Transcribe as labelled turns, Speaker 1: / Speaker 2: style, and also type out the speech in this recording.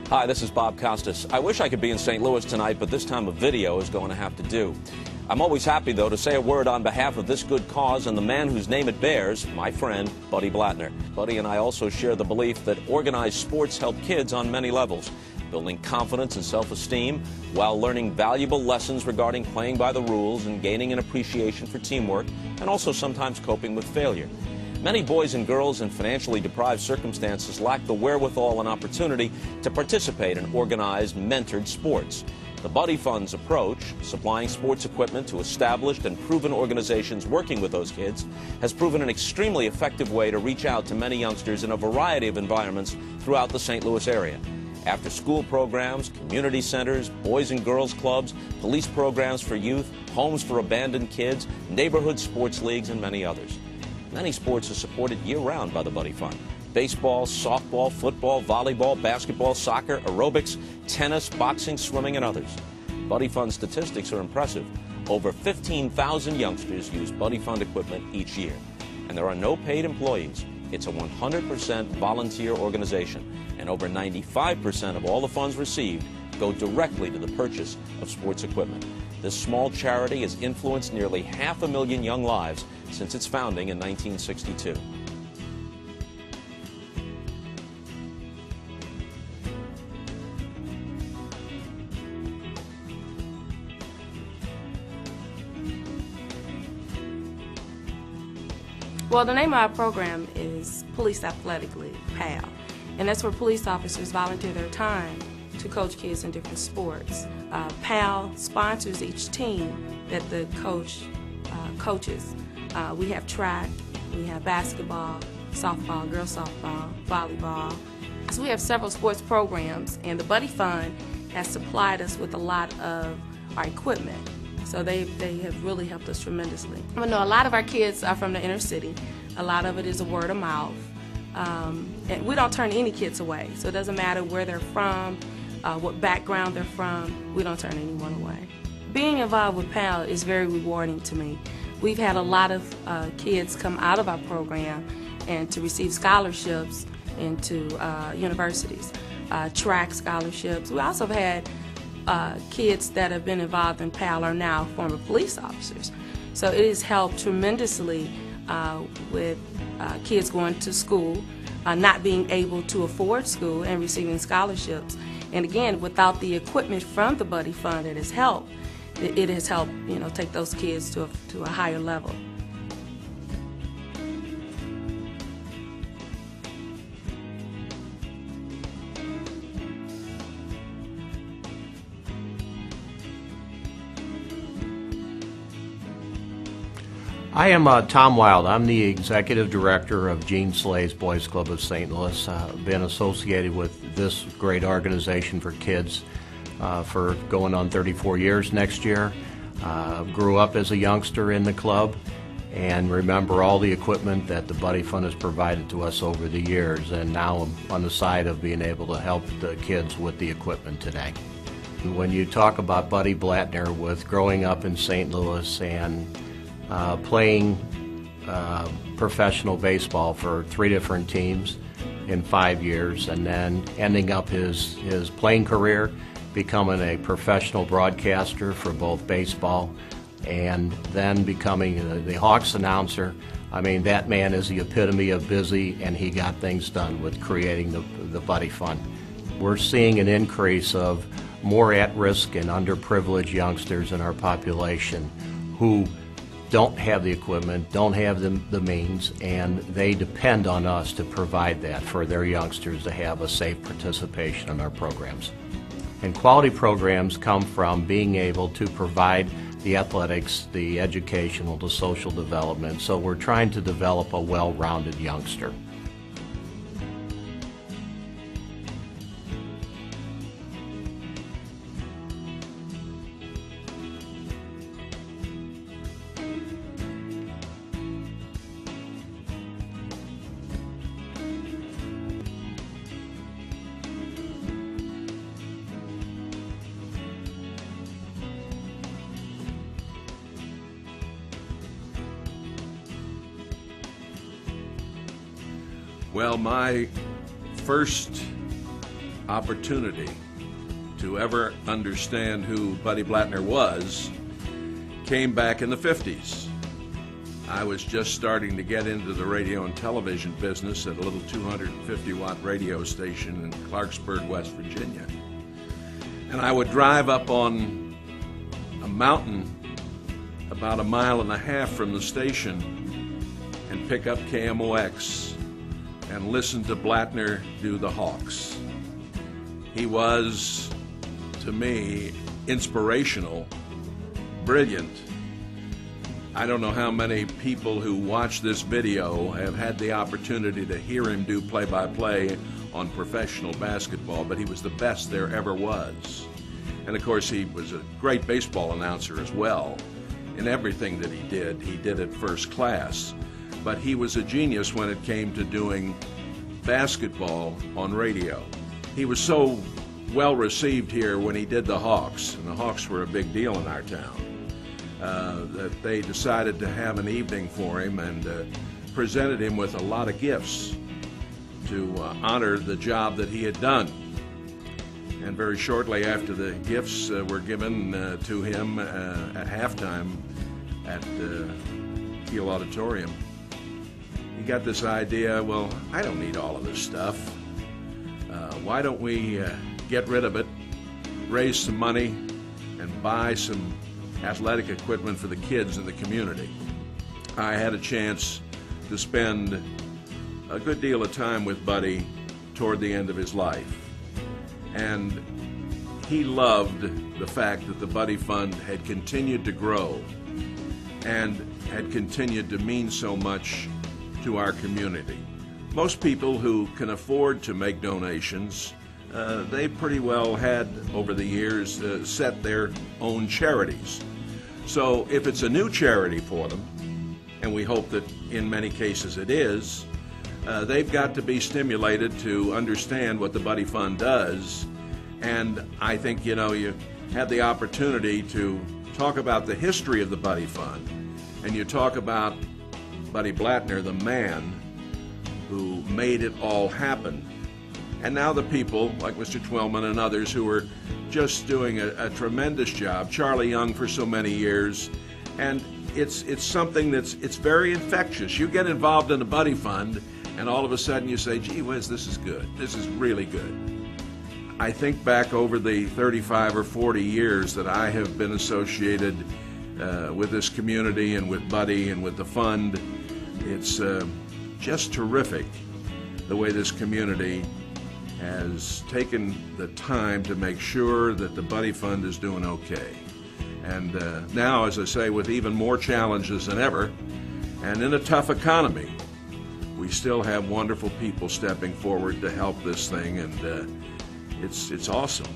Speaker 1: Hi, this is Bob Costas. I wish I could be in St. Louis tonight, but this time a video is going to have to do. I'm always happy, though, to say a word on behalf of this good cause and the man whose name it bears, my friend, Buddy Blattner. Buddy and I also share the belief that organized sports help kids on many levels, building confidence and self-esteem while learning valuable lessons regarding playing by the rules and gaining an appreciation for teamwork and also sometimes coping with failure. Many boys and girls in financially deprived circumstances lack the wherewithal and opportunity to participate in organized, mentored sports. The Buddy Fund's approach, supplying sports equipment to established and proven organizations working with those kids, has proven an extremely effective way to reach out to many youngsters in a variety of environments throughout the St. Louis area. After-school programs, community centers, boys and girls clubs, police programs for youth, homes for abandoned kids, neighborhood sports leagues, and many others. Many sports are supported year-round by the Buddy Fund. Baseball, softball, football, volleyball, basketball, soccer, aerobics, tennis, boxing, swimming, and others. Buddy Fund statistics are impressive. Over 15,000 youngsters use Buddy Fund equipment each year. And there are no paid employees. It's a 100% volunteer organization. And over 95% of all the funds received go directly to the purchase of sports equipment. This small charity has influenced nearly 500,000 young lives since its founding in 1962.
Speaker 2: Well, the name of our program is Police Athletic League, PAL, and that's where police officers volunteer their time to coach kids in different sports. PAL sponsors each team that the coach coaches. We have track, we have basketball, softball, girls softball, volleyball. So we have several sports programs, and the Buddy Fund has supplied us with a lot of our equipment. So they have really helped us tremendously. I know a lot of our kids are from the inner city. A lot of it is a word of mouth. And we don't turn any kids away. So it doesn't matter where they're from, what background they're from, we don't turn anyone away. Being involved with PAL is very rewarding to me. We've had a lot of kids come out of our program and to receive scholarships into universities, track scholarships. We also have had kids that have been involved in PAL are now former police officers. So it has helped tremendously with kids going to school, not being able to afford school and receiving scholarships. And again, without the equipment from the Buddy Fund, it has helped, take those kids to a higher level.
Speaker 3: I am Tom Wild. I'm the Executive Director of Gene Slay's Boys Club of St. Louis. Been associated with this great organization for kids for going on 34 years next year. Grew up as a youngster in the club and remember all the equipment that the Buddy Fund has provided to us over the years, and now I'm on the side of being able to help the kids with the equipment today. When you talk about Buddy Blattner with growing up in St. Louis and playing professional baseball for 3 different teams in 5 years, and then ending up his playing career becoming a professional broadcaster for both baseball and then becoming the Hawks announcer. I mean, that man is the epitome of busy, and he got things done with creating the Buddy Fund. We're seeing an increase of more at-risk and underprivileged youngsters in our population who don't have the equipment, don't have the means, and they depend on us to provide that for their youngsters to have a safe participation in our programs. And quality programs come from being able to provide the athletics, the educational, the social development, so we're trying to develop a well-rounded youngster.
Speaker 4: Well, my first opportunity to ever understand who Buddy Blattner was came back in the 50s. I was just starting to get into the radio and television business at a little 250-watt radio station in Clarksburg, West Virginia. And I would drive up on a mountain about 1.5 miles from the station and pick up KMOX and listen to Blattner do the Hawks. He was, to me, inspirational, brilliant. I don't know how many people who watch this video have had the opportunity to hear him do play-by-play on professional basketball, but he was the best there ever was. And of course, he was a great baseball announcer as well. In everything that he did it first class. But he was a genius when it came to doing basketball on radio. He was so well received here when he did the Hawks, and the Hawks were a big deal in our town, that they decided to have an evening for him and presented him with a lot of gifts to honor the job that he had done. And very shortly after the gifts were given to him at halftime at Kiel Auditorium, he got this idea, well, I don't need all of this stuff. Why don't we get rid of it, raise some money, and buy some athletic equipment for the kids in the community? I had a chance to spend a good deal of time with Buddy toward the end of his life. And he loved the fact that the Buddy Fund had continued to grow and had continued to mean so much to our community. Most people who can afford to make donations, they pretty well had, over the years, set their own charities. So if it's a new charity for them, and we hope that in many cases it is, they've got to be stimulated to understand what the Buddy Fund does. And I think, you have the opportunity to talk about the history of the Buddy Fund, and you talk about Buddy Blattner, the man who made it all happen. And now the people, like Mr. Twellman and others, who are just doing a tremendous job, Charlie Young for so many years, and it's something it's very infectious. You get involved in the Buddy Fund, and all of a sudden you say, gee whiz, this is good. This is really good. I think back over the 35 or 40 years that I have been associated with this community and with Buddy and with the fund, it's just terrific the way this community has taken the time to make sure that the Buddy Fund is doing okay. And now, as I say, with even more challenges than ever, and in a tough economy, we still have wonderful people stepping forward to help this thing, and it's awesome.